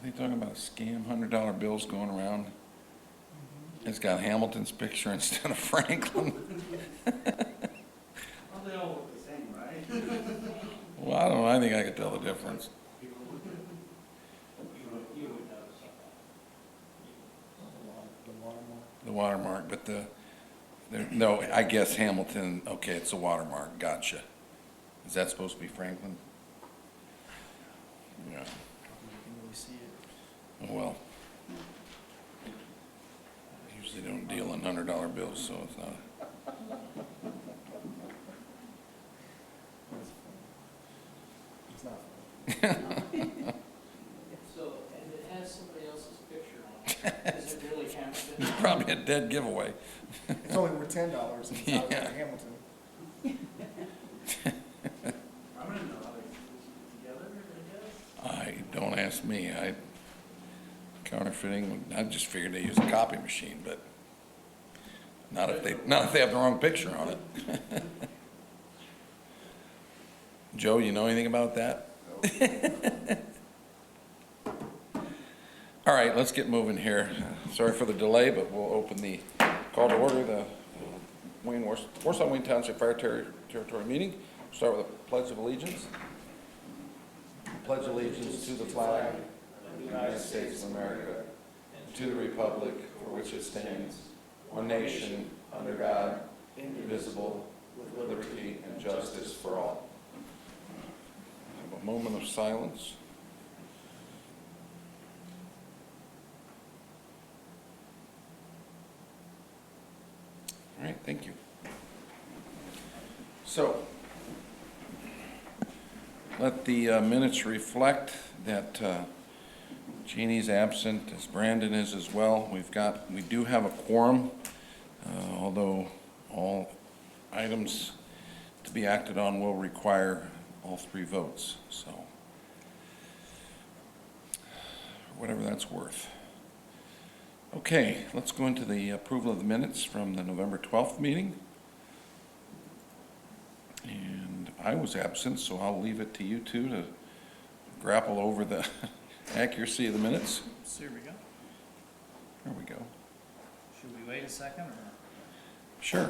they talking about a scam, $100 bills going around? It's got Hamilton's picture instead of Franklin. Well, they all look the same, right? Well, I don't know, I think I could tell the difference. You would notice The watermark, but no, I guess Hamilton, okay, it's a watermark, gotcha. Is that supposed to be Franklin? Yeah, You can really see it. oh well. I usually don't deal in $100 bills, so it's not. It's not So, and it has somebody else's picture on it. Is it really Hamilton? It's probably a dead giveaway. It's only worth $10 and it's not Yeah. like Hamilton. I'm gonna know how they put it together, I guess. Don't ask me, counterfeiting, I just figured they use a copy machine, but not if they have the wrong picture on it. Joe, you know anything about that? All right, let's get moving here. Sorry for the delay, but we'll open the call to order the Warsaw-Wayne Township Fire Territory meeting. Start with a pledge of allegiance. Pledge allegiance to the flag of the United States of America, and to the republic for which it stands, one nation, under God, indivisible, with liberty and justice for all. Have a moment of silence. All right, thank you. So, let the minutes reflect that Jeannie's absent, as Brandon is as well. We do have a quorum, although all items to be acted on will require all 3 votes, so whatever that's worth. Okay, let's go into the approval of the minutes from the November 12th meeting. And I was absent, so I'll leave it to you two to grapple over the accuracy of the minutes. So here we go. There we go. Should we wait a second or? Sure.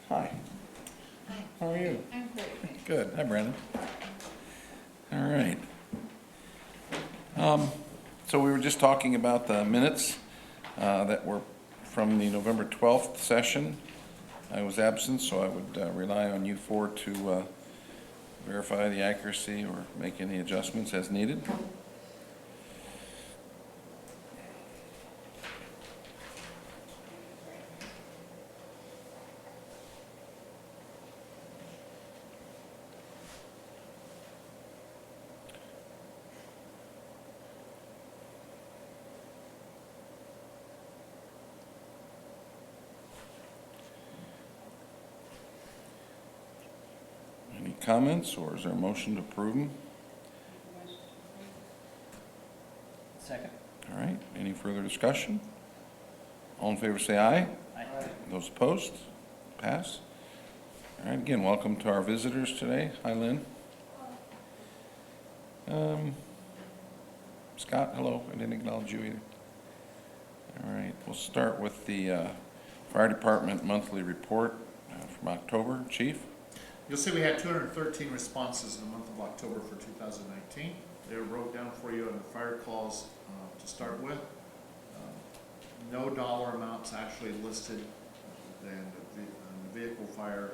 Hi. How are you? I'm great, thanks. Good. Hi, Brandon. All right. So we were just talking about the minutes that were from the November 12th session. I was absent, so I would rely on you 4 to verify the accuracy or make any adjustments as needed. Any comments, or is there a motion to approve them? Second. All right, any further discussion? All in favor say aye. Aye. Those opposed? Pass. All right, again, welcome to our visitors today. Hi, Lynn. Scott, hello. I didn't acknowledge you either. All right, we'll start with the Fire Department monthly report from October. Chief? You'll see we had 213 responses in the month of October for 2019. They were wrote down for you on the fire calls to start with. No dollar amounts actually listed. Then the vehicle fire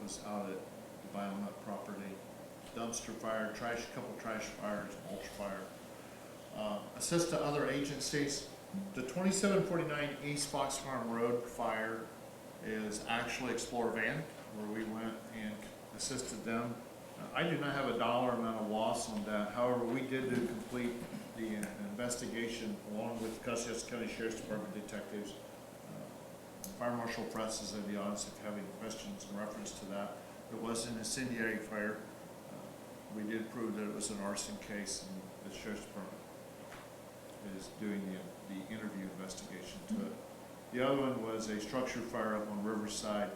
was out at the Bionut property. Dumpster fire, couple trash fires, mulch fire. Assist to other agencies. The 2749 East Fox Farm Road fire is actually Explorer Van, where we went and assisted them. I do not have a dollar amount of loss on that. However, we did complete the be an investigation along with Custer County Sheriff's Department detectives. Fire Marshal Press is in the audience if you have any questions in reference to that. It was an incendiary fire. We did prove that it was an arson case, and the Sheriff's Department is doing the interview investigation to it. The other one was a structure fire up on Riverside,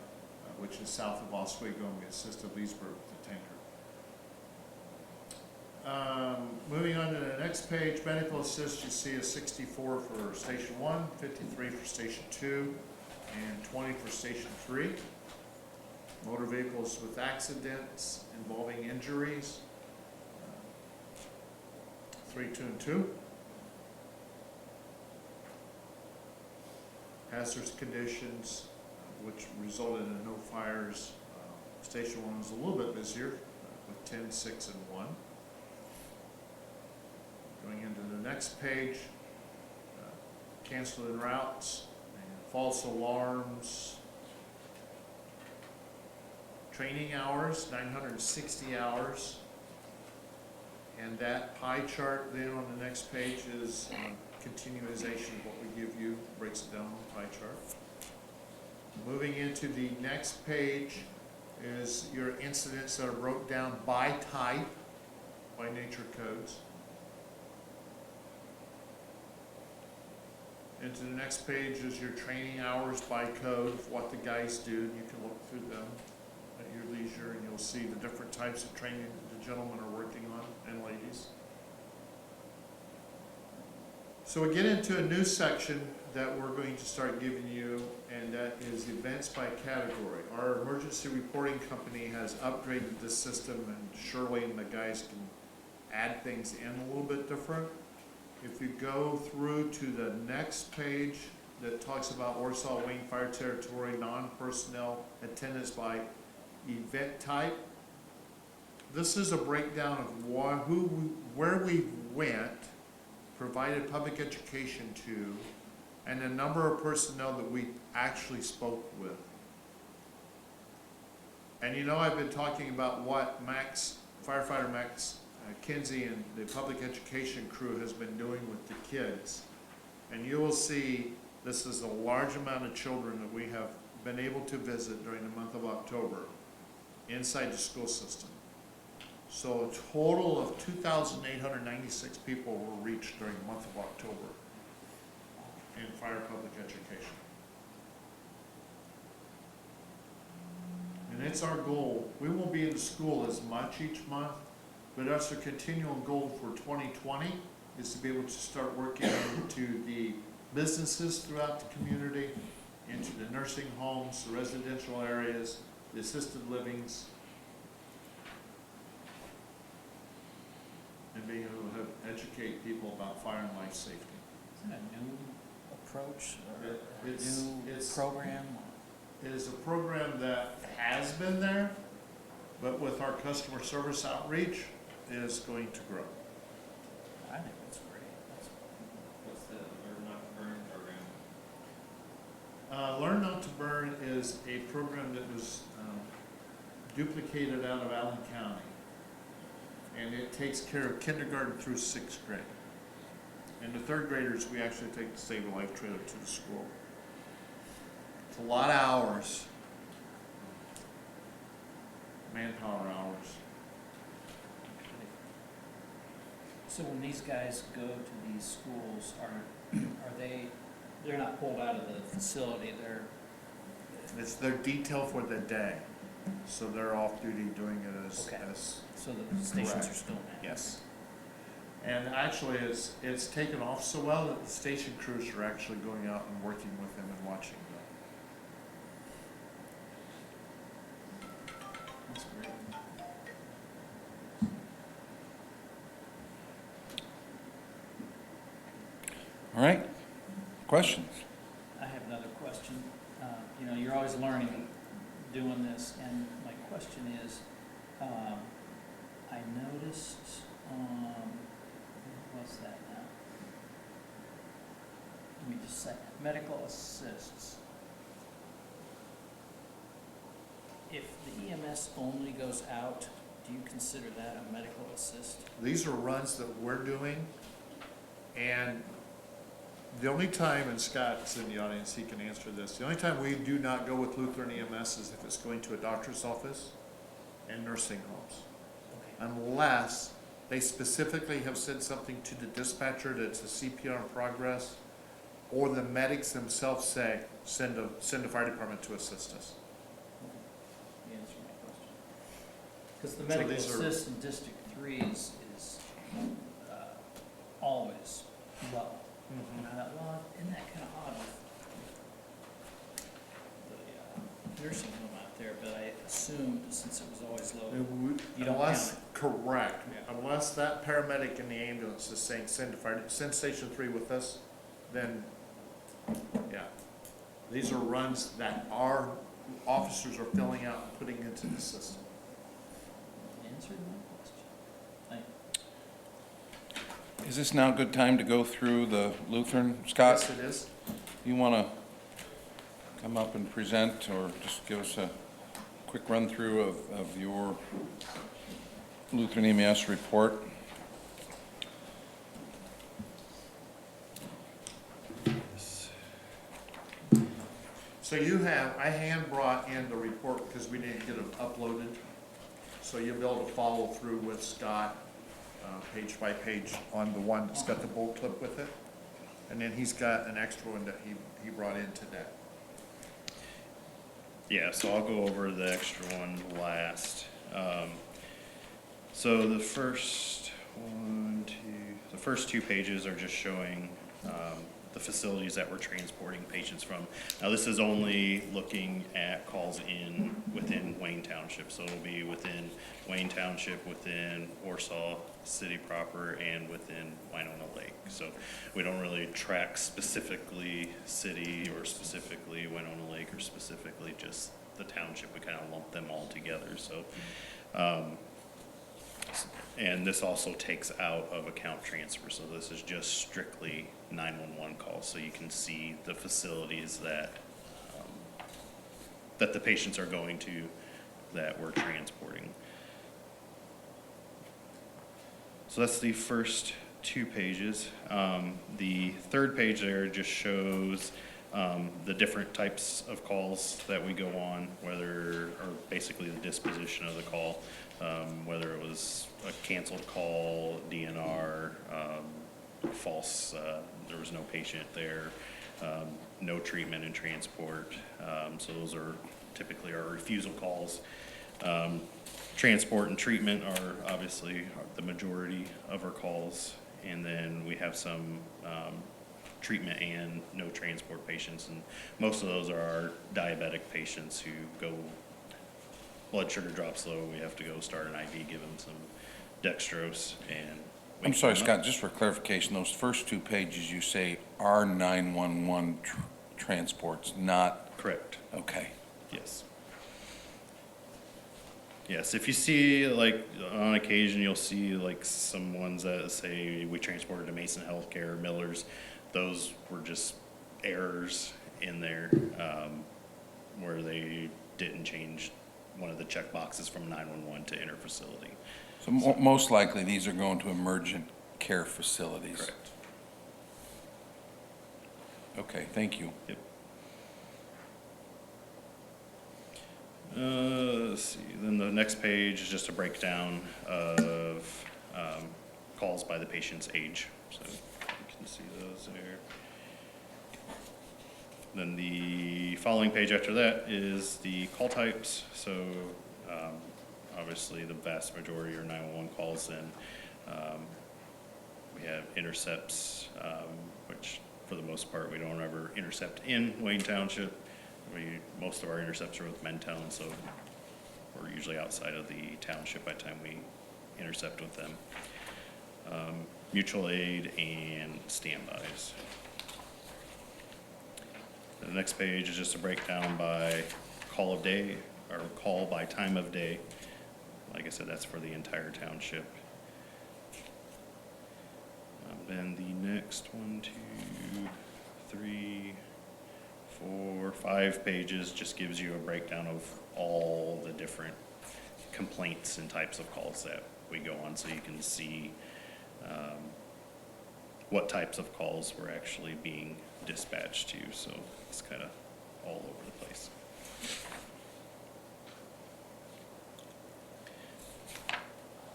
which is south of Oswego, and we assisted Leesburg with the tanker. Moving on to the next page, medical assist, you see a 64 for Station 1, 53 for Station 2, and 20 for Station 3. Motor vehicles with accidents involving injuries, 3, 2, and 2. Hazardous conditions, which resulted in no fires. Station 1 was a little bit busier with 10, 6, and 1. Going into the next page, canceling routes, and false alarms, training hours, 960 hours. And that pie chart then on the next page is continualization of what we give you, breaks it down on the pie chart. Moving into the next page is your incidents that are broke down by type, by nature codes. Into the next page is your training hours by code of what the guys do. You can look through them at your leisure and you'll see the different types of training the gentlemen are working on, and ladies. So we get into a new section that we're going to start giving you, and that is events by category. Our emergency reporting company has upgraded this system, and Shirley and the guys can add things in a little bit different. If you go through to the next page that talks about Warsaw-Wayne Fire Territory, non-personnel attendance by event type, this is a breakdown of where we went, provided public education to, and the number of personnel that we actually spoke with. And you know, I've been talking about what firefighter Max Kinsey and the public education crew has been doing with the kids. And you will see this is a large amount of children that we have been able to visit during the month of October inside the school system. So a total of 2,896 people were reached during the month of October in fire public education. And it's our goal. We won't be in the school as much each month, but that's a continual goal for 2020 is to be able to start working into the businesses throughout the community, into the nursing homes, the residential areas, the assisted livings, and being able to educate people about fire and life safety. Is it a new approach or It's new program? It is a program that has been there, but with our customer service outreach, is going to grow. I think that's great. What's the Learn Not to Burn program? Learn Not to Burn is a program that was duplicated out of Allen County. And it takes care of kindergarten through 6th grade. And the 3rd graders, we actually take the Save a Life trailer to the school. It's a lot of hours, manpower hours. So when these guys go to these schools, they're not pulled out of the facility, It's their detail for the day. So they're off duty doing it Okay. as so the stations Correct. are still manned? yes. And actually, it's taken off so well that the station crews are actually going out and working with them and watching them. That's great. All right, questions? I have another question. You know, you're always learning, doing this, and my question is, I noticed, what's that now? Give me just a second. Medical assists. If the EMS only goes out, do you consider that a medical assist? These are runs that we're doing And the only time, and Scott's in the audience, he can answer this, the only time we do not go with Lutheran EMS is if it's going to a doctor's office and nursing homes. Unless they specifically have said something to the dispatcher that it's a CPR in progress, or the medics themselves say, send a fire department to assist us. You answered my question. Because the So medical these are- assist in District 3 is always low. And I thought, well, isn't that kind of odd with the nursing home out there, but I assumed since it was always low, you don't Unless, count it. correct, Yeah. unless that paramedic in the ambulance is saying, send station 3 with us, then, yeah. These are runs that our officers are filling out and putting into the system. Answered my question. Thank you. Is this now a good time to go through the Lutheran? Scott, Yes, it is. you want to come up and present, or just give us a quick run-through of your Lutheran EMS report? So you have, I hand brought in the report because we didn't get it uploaded. So you'll be able to follow through with Scott, page by page on the one that's got the bold clip with it. And then he's got an extra one that he brought in today. Yeah, so I'll go over the extra one last. So the first two pages are just showing the facilities that we're transporting patients from. Now, this is only looking at calls within Wayne Township, so it'll be within Wayne Township, within Warsaw City proper, and within Winona Lake. So we don't really track specifically city or specifically Winona Lake or specifically just the township. We kind of lump them all together. So, and this also takes out of account transfer. So this is just strictly 911 calls. So you can see the facilities that that the patients are going to that we're transporting. So that's the first two pages. The third page there just shows the different types of calls that we go on, or basically the disposition of the call, whether it was a canceled call, DNR, false, there was no patient there, no treatment and transport. So those are typically our refusal calls. Transport and treatment are obviously the majority of our calls, and then we have some treatment and no transport patients, and most of those are our diabetic patients who go, blood sugar drops low, we have to go start an IV, give them some dextrose, and I'm sorry, Scott, just for clarification, those first two pages you say are 911 transports, not, correct. okay. Yes. Yes, if you see, like, on occasion, you'll see, like, some ones that say we transported to Mason Healthcare, Miller's. Those were just errors in there, where they didn't change one of the check boxes from 911 to interfacility. So most likely, these are going to emergent care facilities. Correct. Okay, thank you. Yep. Let's see, then the next page is just a breakdown of calls by the patient's age. So you can see those there. Then the following page after that is the call types. So obviously the vast majority are 911 calls, and we have intercepts, which for the most part we don't ever intercept in Wayne Township. Most of our intercepts are with Mentown, so we're usually outside of the township by the time we intercept with them. Mutual aid and standbys. The next page is just a breakdown by call of day, or call by time of day. Like I said, that's for the entire township. Then the next 1, 2, 3, 4, 5 pages just gives you a breakdown of all the different complaints and types of calls that we go on, so you can see what types of calls were actually being dispatched to, so it's kind of all over the place.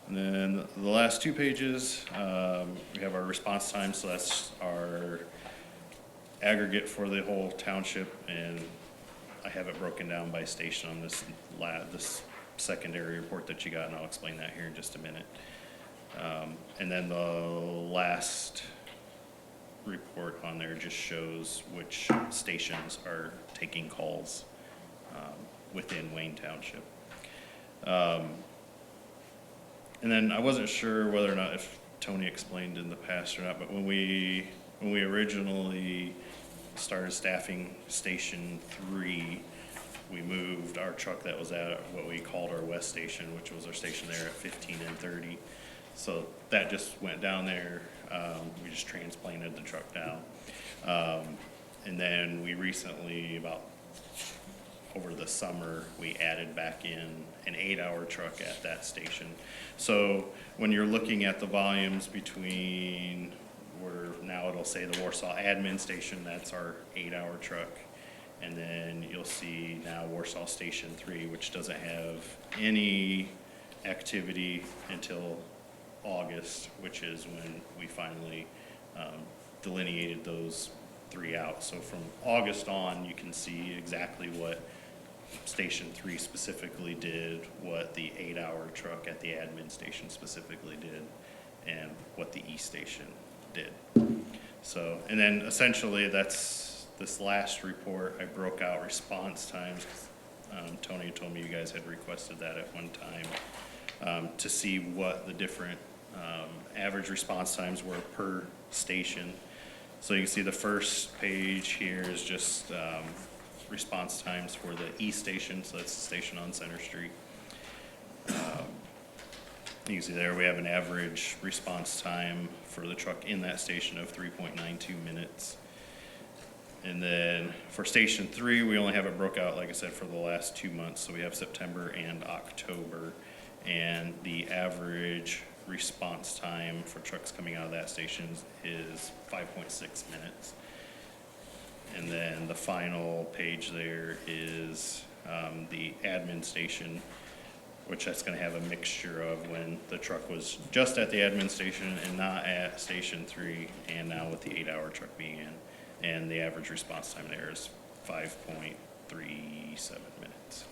And then the last 2 pages, we have our response time, so that's our aggregate for the whole township, and I have it broken down by station on this this secondary report that you got, and I'll explain that here in just a minute. And then the last report on there just shows which stations are taking calls within Wayne Township. And then I wasn't sure whether or not if Tony explained in the past or not, but when we originally started staffing Station 3, we moved our truck that was at what we called our West Station, which was our station there at 15 and 30. So that just went down there. We just transplanted the truck down. And then we recently, about over the summer, we added back in an 8-hour truck at that station. So when you're looking at the volumes between where now it'll say the Warsaw admin station, that's our 8-hour truck. And then you'll see now Warsaw Station 3, which doesn't have any activity until August, which is when we finally delineated those 3 out. So from August on, you can see exactly what Station 3 specifically did, what the 8-hour truck at the admin station specifically did, and what the East Station did. So, and then essentially that's this last report, I broke out response times. Tony told me you guys had requested that at one time, to see what the different average response times were per station. So you can see the first page here is just response times for the East Station, so that's the station on Center Street. You can see there we have an average response time for the truck in that station of 3.92 minutes. And then for Station 3, we only have it broke out, like I said, for the last 2 months. So we have September and October. And the average response time for trucks coming out of that station is 5.6 minutes. And then the final page there is the admin station, which that's going to have a mixture of when the truck was just at the admin station and not at Station 3, and now with the 8-hour truck being in. And the average response time there is 5.37 minutes.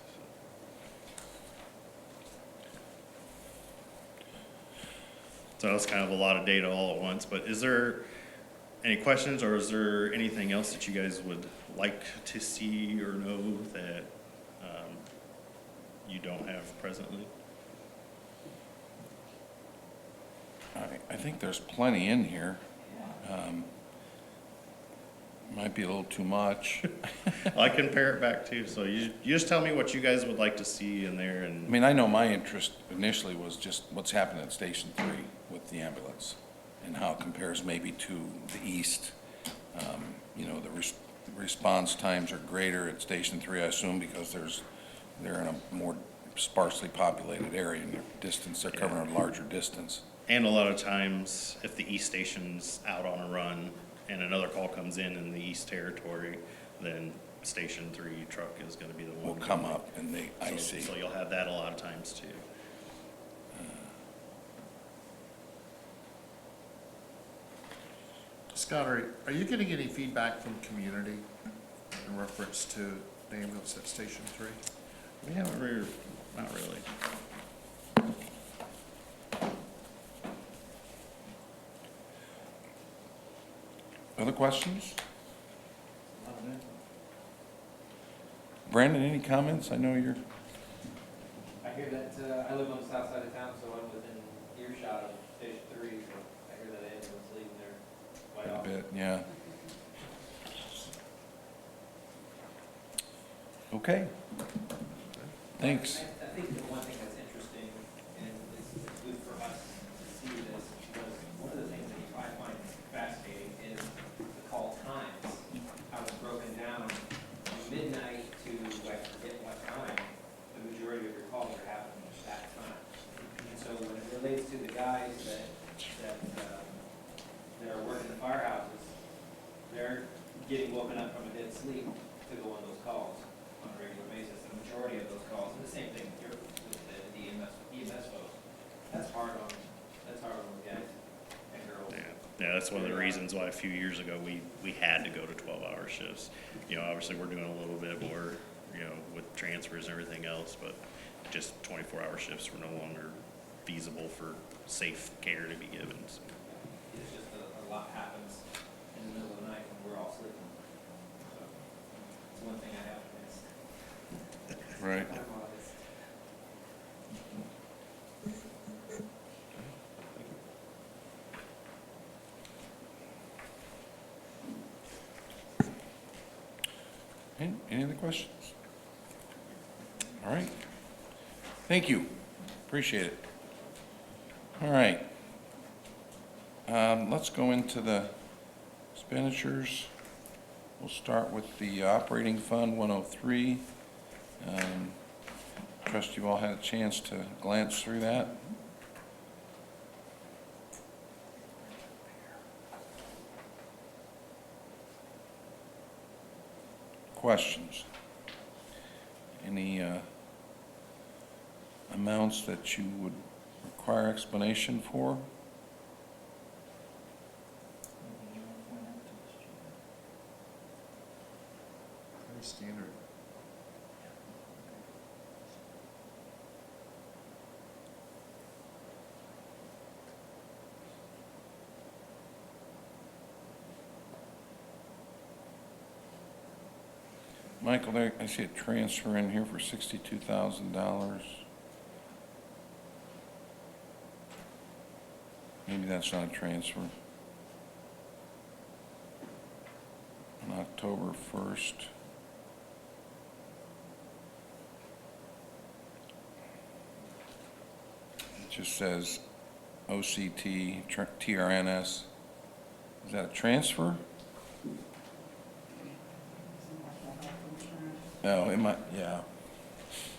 So that's kind of a lot of data all at once, but is there any questions, or is there anything else that you guys would like to see or know that you don't have presently? I think there's plenty in here. Might be a little too much. I can pare it back too, so you just tell me what you guys would like to see in there. I And mean, I know my interest initially was just what's happening at Station 3 with the ambulance and how it compares maybe to the east. You know, the response times are greater at Station 3, I assume, because they're in a more sparsely populated area and they're covering a larger distance. And a lot of times, if the East Station's out on a run and another call comes in the East Territory, then Station 3 truck is gonna be the one. Will come up and I see. So you'll have that a lot of times too. Scott, are you getting any feedback from community in reference to the ambulance at Station 3? We haven't really, not really. Other questions? Brandon, any comments? I know you're, I hear that, I live on the south side of town, so I'm within earshot of Station 3, so I hear that ambulance leaving there quite a often. bit, yeah. Okay. Thanks. I think the one thing that's interesting, and it's good for us to see this, because one of the things that I find fascinating is the call times, how it's broken down from midnight to, I forget what time, the majority of your calls are happening at that time. And so when it relates to the guys that are working the getting woken up from a dead sleep to go on those calls on a regular basis. The majority of those calls, and the same thing here with the EMS folks. That's hard on the guys and girls. Yeah, that's one of the reasons why a few years ago we had to go to 12-hour shifts. You know, obviously we're doing a little bit more, you know, with transfers and everything else, but just 24-hour shifts were no longer feasible for safe care to be given. So. It's just a lot happens in the middle of the night when we're all sleeping. So it's one thing I have to miss. Right. Any other questions? All right. Thank you. Appreciate it. All right. Let's go into the expenditures. We'll start with the operating fund 103. Trust you all had a chance to glance through that. Questions? Any amounts that you would require explanation for? Pretty standard. Michael, there, I see a transfer in here for $62,000. Maybe that's not a transfer. On October 1st. It just says OCT, TRNS. Is that a transfer? No, it might, yeah.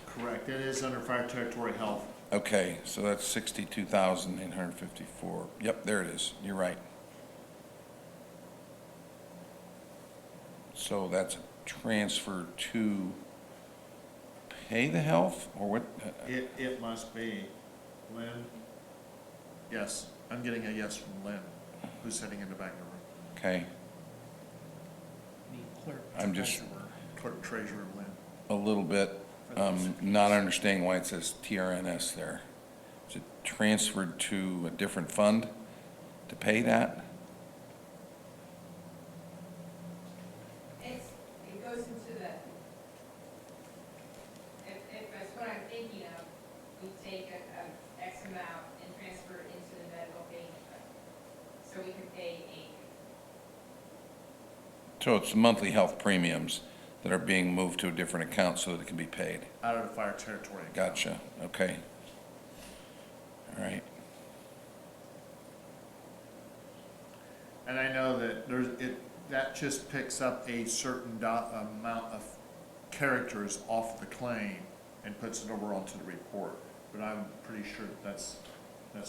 Correct, it is under fire territory health. Okay, so that's 62,854. Yep, there it is. You're right. So that's a transfer to pay the health, or what? It must be. Lynn? Yes, I'm getting a yes from Lynn, who's sitting in the back of the room. Okay, Need clerk. I'm just Clerk treasurer Lynn. a little bit not understanding why it says TRNS there. Is it transferred to a different fund to pay that? It goes into the, if that's what I'm thinking of, we take a X amount and transfer it into the medical payment fund. So we can pay So it's monthly health premiums that are being moved to a different account so that it can be paid. Out of the fire territory. account. Gotcha, okay. All right. And I know that that just picks up a certain amount of characters off the claim and puts it over onto the report. But I'm pretty sure that's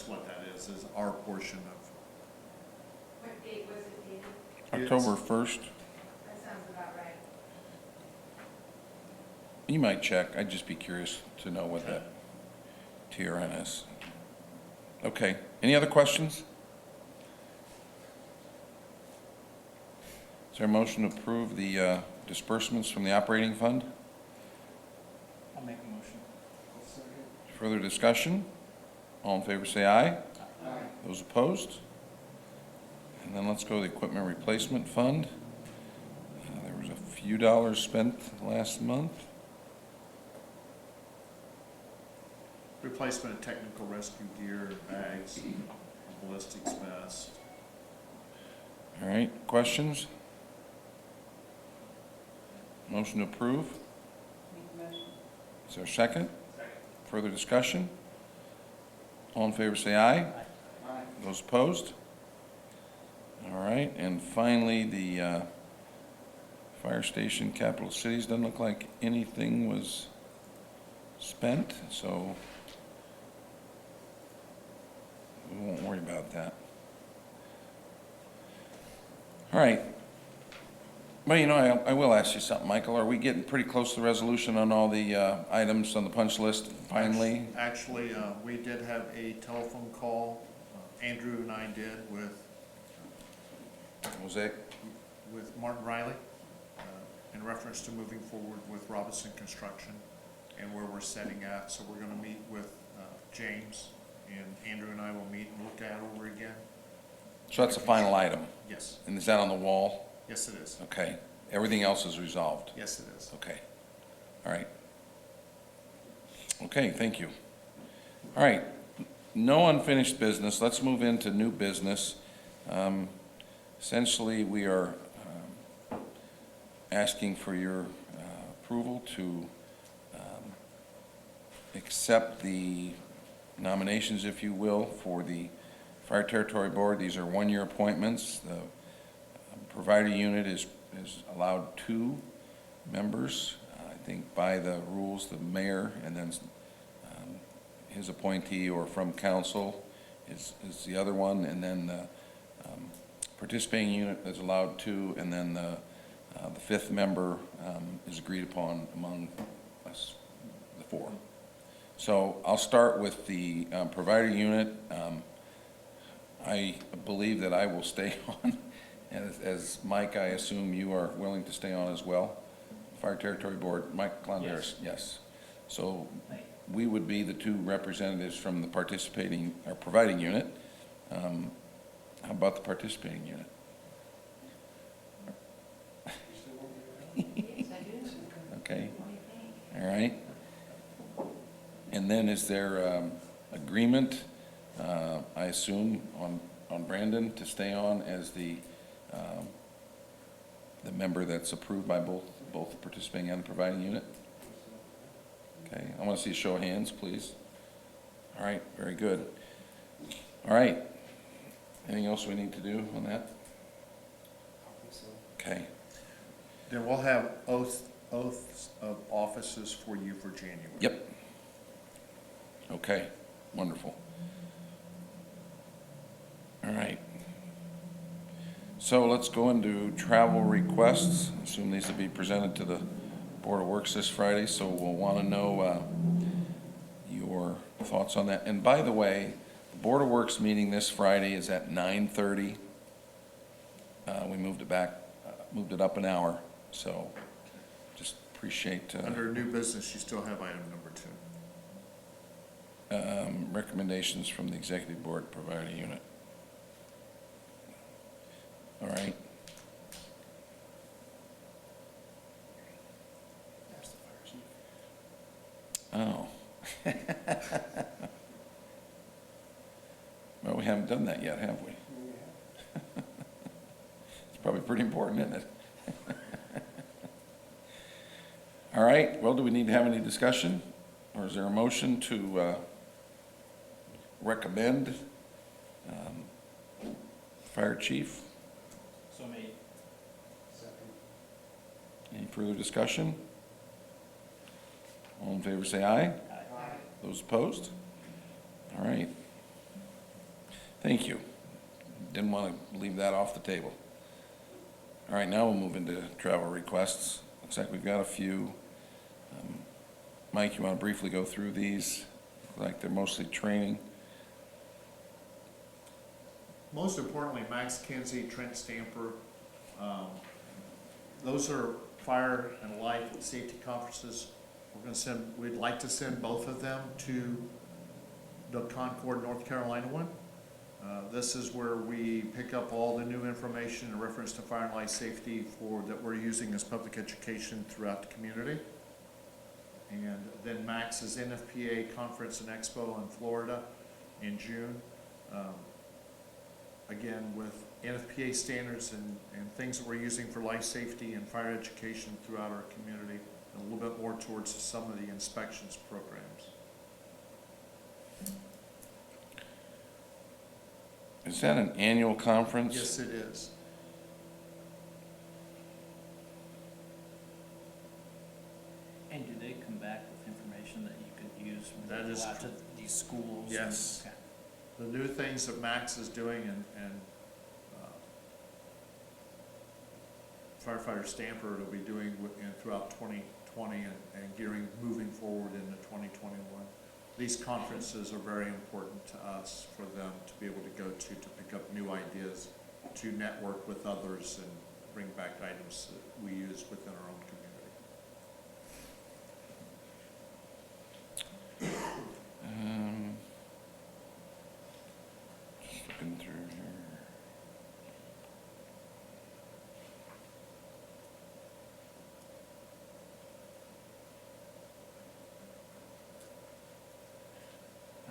what that is our portion of. what date was it dated? October 1st? That sounds about right. You might check, I'd just be curious to know what that TRNS. Okay, any other questions? Is there a motion to approve the disbursements from the operating fund? I'll make a motion. Further discussion? All in favor say aye. Aye. Those opposed? And then let's go to the equipment replacement fund. There was a few dollars spent last month. Replacement of technical rescue gear, bags, ballistics vests. All right, questions? Motion to approve? Is there a second? Second. Further discussion? All in favor say aye. Aye. Those opposed? All right, and finally, the fire station, Capital Cities, doesn't look like anything was spent, so we won't worry about that. All right. Well, you know, I will ask you something, Michael. Are we getting pretty close to the resolution on all the items on the punch list finally? Actually, we did have a telephone call, Andrew and I did Mosaic? with Martin Riley, in reference to moving forward with Robinson Construction and where we're setting at. So we're gonna meet with James, and Andrew and I will meet and look at it over again. So that's the final item. Yes, And is that on the wall? yes it is. Okay. Everything else is resolved? Yes it is. Okay. All right. Okay, thank you. All right. No unfinished business. Let's move into new business. Essentially, we are asking for your approval to accept the nominations, if you will, for the Fire Territory Board. These are one-year appointments. The provider unit is allowed 2 members. I think by the rules, the mayor and then his appointee or from council is the other one. And then the participating unit is allowed 2, and then the 5th member is agreed upon among us, the 4. So I'll start with the provider unit. I believe that I will stay on. As Mike, I assume you are willing to stay on as well? Fire Territory Board, Mike Clondaris, yes. So we would be the 2 representatives from the participating, or providing unit. How about the participating unit? Yes, I do. Okay, What do you think? all right. And then is there agreement, I assume, on Brandon to stay on as the member that's approved by both the participating and the providing unit? Okay, I want to see a show of hands, please. All right, very good. All right. Anything else we need to do on that? Okay, Then we'll have oaths of offices for you for January. yep. Okay, wonderful. All right. So let's go into travel requests. Assume these will be presented to the Board of Works this Friday, so we'll want to know your thoughts on that. And by the way, the Board of Works meeting this Friday is at 9:30. We moved it back, moved it up an hour, so just appreciate Under new business, you still have item number 2. recommendations from the Executive Board Provider Unit. All right. Oh. Well, we haven't done that yet, have we? It's probably pretty important, isn't it? All right, well, do we need to have any discussion? Or is there a motion to recommend Fire Chief? So made. Any further discussion? All in favor, say aye. Aye. Those opposed? All right. Thank you. Didn't want to leave that off the table. All right, now we'll move into travel requests. Looks like we've got a few. Mike, you want to briefly go through these? Like they're mostly training. Most importantly, Max Kinsey, Trent Stamper, those are fire and life safety conferences. We'd like to send both of them to the Concord, North Carolina one. This is where we pick up all the new information in reference to fire and life safety that we're using as public education throughout the community. And then Max's NFPA Conference and Expo in Florida in June. Again, with NFPA standards and things that we're using for life safety and fire education throughout our community, and a little bit more towards some of the inspections programs. Is that an annual conference? Yes, it is. And do they come back with information that you could use when That you is go out to these schools? Yes. Okay. The new things that Max is doing and firefighter Stamper will be doing throughout 2020 and gearing, moving forward into 2021. These conferences are very important to us for them to be able to go to pick up new ideas, to network with others and bring back items that we use within our own community. Just looking through here.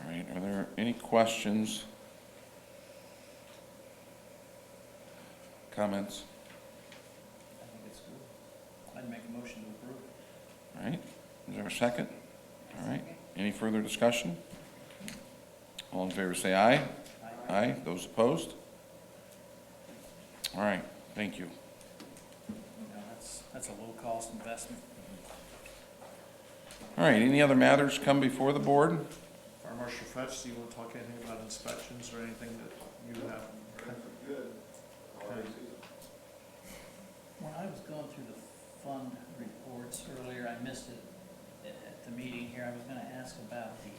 All right, are there any questions? Comments? I think it's good. I'd make a motion to approve. All right, is there a second? All right, any further discussion? All in favor say aye. Aye, those opposed? All right, thank you. You know, that's a low-cost investment. All right, any other matters come before the board? Fire Marshal Fetch, do you want to talk anything about inspections or anything that you have? Good. Okay. When I was going through the fund reports earlier, I missed it at the meeting here. I was gonna ask about the,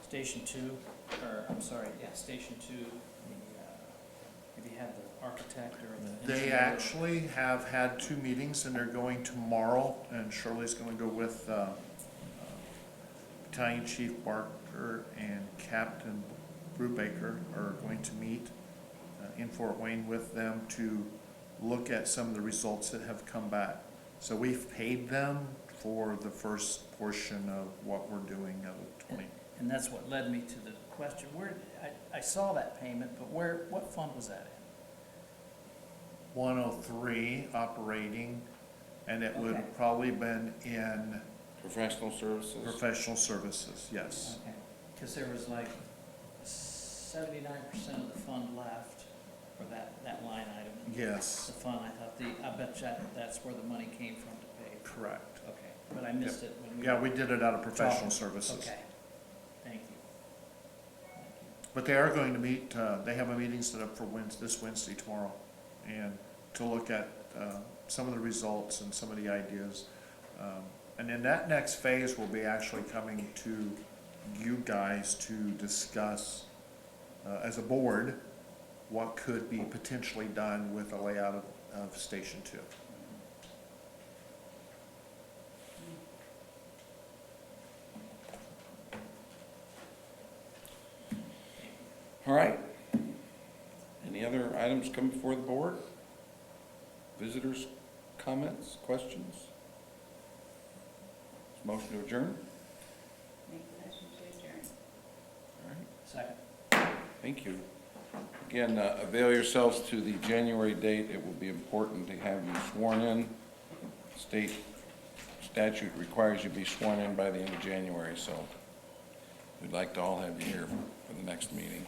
Station 2, or, I'm sorry, yeah, Station 2, have you had the architect or the They engineer? actually have had 2 meetings and they're going tomorrow, and Shirley's gonna go with Battalion Chief Barker and Captain Brubaker are going to meet in Fort Wayne with them to look at some of the results that have come back. So we've paid them for the first portion of what we're doing of the 20. And that's what led me to the question, I saw that payment, but what fund was that in? 103 operating, and it would Okay. have probably been in Professional services? professional services, yes. Okay, because there was like 79% of the fund left for that line item. Yes, The fund, I bet that's where the money came from to pay. correct. Okay, but I missed it when we. Yeah, we did it out of professional talking. services. Okay, thank you. Thank you. But they are going to meet, they have a meeting set up for this Wednesday, tomorrow, and to look at some of the results and some of the ideas. And then that next phase will be actually coming to you guys to discuss, as a board, what could be potentially done with the layout of Station 2. All right. Any other items come before the board? Visitors, comments, questions? Motion to adjourn? Make the motion to adjourn. All right, Second. thank you. Again, avail yourselves to the January date. It will be important to have you sworn in. State statute requires you be sworn in by the end of January, so we'd like to all have you here for the next meeting,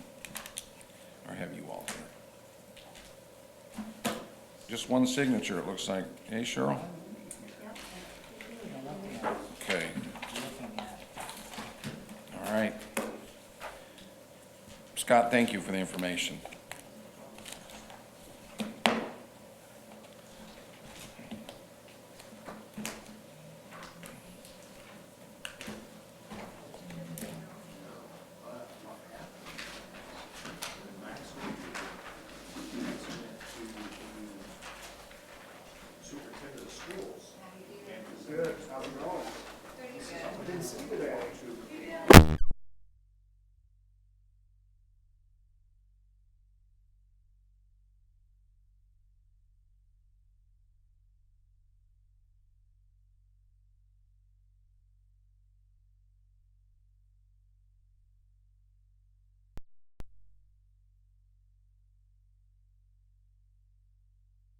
or have you all here. Just one signature, it looks like. Hey, Cheryl? Okay, Looking at. all right. Scott, thank you for the information. Superintendent of schools. How do you do? Good, how's it going? Pretty good. I didn't see you today.